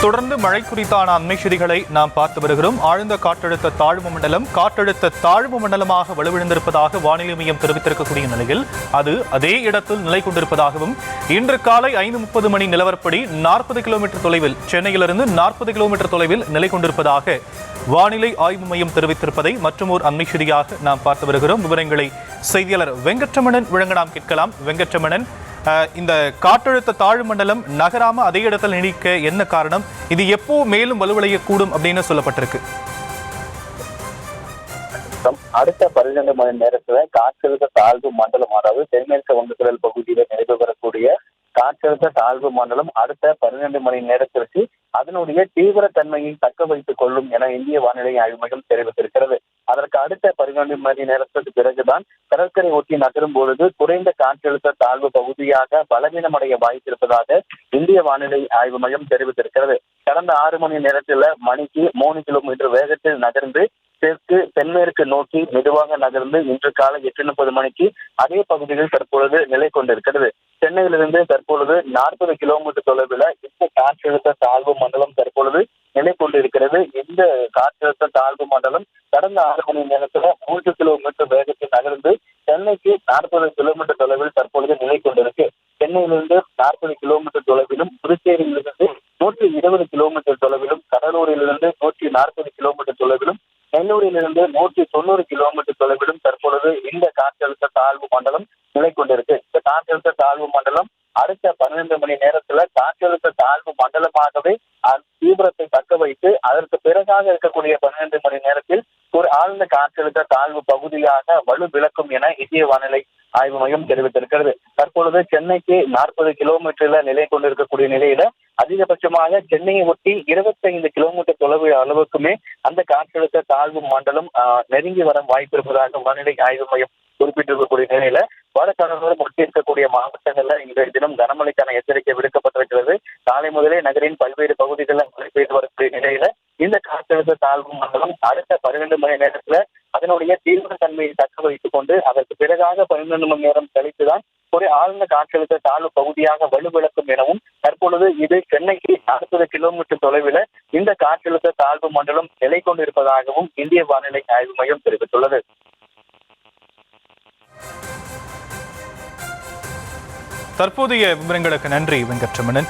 தொடர்ந்து மழை குறித்தான அண்மை செய்திகளை நாம் பார்த்து வருகிறோம். ஆழ்ந்த காற்றழுத்த தாழ்வு மண்டலம் காற்றழுத்த தாழ்வு மண்டலமாக வலுவிழந்திருப்பதாக வானிலை மையம் தெரிவித்திருக்கக்கூடிய நிலையில் அது அதே இடத்தில் நிலை கொண்டிருப்பதாகவும் இன்று காலை 5:30 மணி நிலவரப்படி 40 கிலோமீட்டர் தொலைவில் சென்னையிலிருந்து 40 கிலோமீட்டர் தொலைவில் நிலை கொண்டிருப்பதாக வானிலை ஆய்வு மையம் தெரிவித்திருப்பதை மற்றொரு அண்மை செய்தியாக நாம் பார்த்து வருகிறோம். விவரங்களை செய்தியாளர் வெங்கட்ரமணன் வழங்க நாம் கேட்கலாம். வெங்கட்ரமணன், இந்த காற்றழுத்த தாழ்வு மண்டலம் நகராம அதே இடத்தில் நீடிக்க என்ன காரணம்? இது எப்போ மேலும் வலுவடையக்கூடும் அப்படின்னு சொல்லப்பட்டிருக்கு? அடுத்த 12 மணி நேரத்துல காற்றழுத்த தாழ்வு மண்டலம், அதாவது தென்மேற்கு வங்கக்கடல் பகுதியில நடைபெறக்கூடிய காற்றழுத்த தாழ்வு மண்டலம் அடுத்த 12 மணி நேரத்திற்கு அதனுடைய தீவிரத்தன்மையை தக்க வைத்துக் கொள்ளும் என இந்திய வானிலை ஆய்வு மையம் தெரிவித்திருக்கிறது. அதற்கு அடுத்த 12 மணி நேரத்திற்கு பிறகுதான் கடற்கரை ஒட்டி நகரும் பொழுது குறைந்த காற்றழுத்த தாழ்வு பகுதியாக பலவீனமடைய வாய்ப்பிருப்பதாக இந்திய வானிலை ஆய்வு மையம் தெரிவித்திருக்கிறது. கடந்த 6 மணி நேரத்தில் மணிக்கு 3 கிலோமீட்டர் வேகத்தில் நகர்ந்து தென்மேற்கு நோக்கி மெதுவாக நகர்ந்து இன்று காலை 8:30 மணிக்கு அதே பகுதியில் தற்பொழுது நிலை கொண்டிருக்கிறது. சென்னையிலிருந்து தற்பொழுது 40 கிலோமீட்டர் தொலைவில் இந்த காற்றழுத்த தாழ்வு மண்டலம் தற்பொழுது நிலை கொண்டிருக்கிறது. இந்த காற்றழுத்த தாழ்வு மண்டலம் கடந்த 6 மணி நேரத்துல 3 கிலோமீட்டர் வேகத்தில் நகர்ந்து சென்னைக்கு 40 கிலோமீட்டர் தொலைவில் தற்பொழுது நிலை கொண்டிருக்கு. சென்னையிலிருந்து 40 கிலோமீட்டர் தொலைவிலும், புதுச்சேரியிலிருந்து 120 கிலோமீட்டர் தொலைவிலும், கடலூரிலிருந்து 140 கிலோமீட்டர் தொலைவிலும், நெல்லூரிலிருந்து 190 கிலோமீட்டர் தொலைவிலும் தற்பொழுது இந்த காற்றழுத்த தாழ்வு மண்டலம் நிலை கொண்டிருக்கு. இந்த காற்றழுத்த தாழ்வு மண்டலம் அடுத்த 12 மணி நேரத்துல காற்றழுத்த தாழ்வு மண்டலமாகவே தீவிரத்தை தக்க வைத்து அதற்கு பிறகாக இருக்கக்கூடிய 12 மணி நேரத்தில் ஒரு ஆழ்ந்த காற்றழுத்த தாழ்வு பகுதியாக வலு விளக்கும் என இந்திய வானிலை ஆய்வு மையம் தெரிவித்திருக்கிறது. தற்பொழுது சென்னைக்கு 40 கிலோமீட்டர்ல நிலை கொண்டிருக்கக்கூடிய நிலையில அதிகபட்சமாக சென்னையை ஒட்டி 25 கிலோமீட்டர் தொலைவு அளவுக்குமே அந்த காற்றழுத்த தாழ்வு மண்டலம் நெருங்கி வர வாய்ப்பு இருப்பதாக வானிலை ஆய்வு மையம் குறிப்பிட்டிருக்கக்கூடிய நிலையில வடகடலோரம் ஒட்டி இருக்கக்கூடிய மாவட்டங்கள்ல இன்றைய தினம் கனமழைக்கான எச்சரிக்கை விடுக்கப்பட்டிருக்கிறது. காலை முதலே நகரின் பல்வேறு பகுதிகளில் மழை பெய்து வரக்கூடிய நிலையில இந்த காற்றழுத்த தாழ்வு மண்டலம் அடுத்த 12 மணி நேரத்துல அதனுடைய தீவிரத்தன்மையை தக்க வைத்துக் கொண்டு அதற்கு பிறகாக 12 மணி நேரம் கழித்துதான் ஒரு ஆழ்ந்த காற்றழுத்த தாழ்வு பகுதியாக வலுவிழக்கும் எனவும் தற்பொழுது இது சென்னைக்கு 40 கிலோமீட்டர் தொலைவில் இந்த காற்றழுத்த தாழ்வு மண்டலம் நிலை கொண்டிருப்பதாகவும் இந்திய வானிலை ஆய்வு மையம் தெரிவித்துள்ளது. தற்போதைய விவரங்களுக்கு நன்றி வெங்கட்ரமணன்.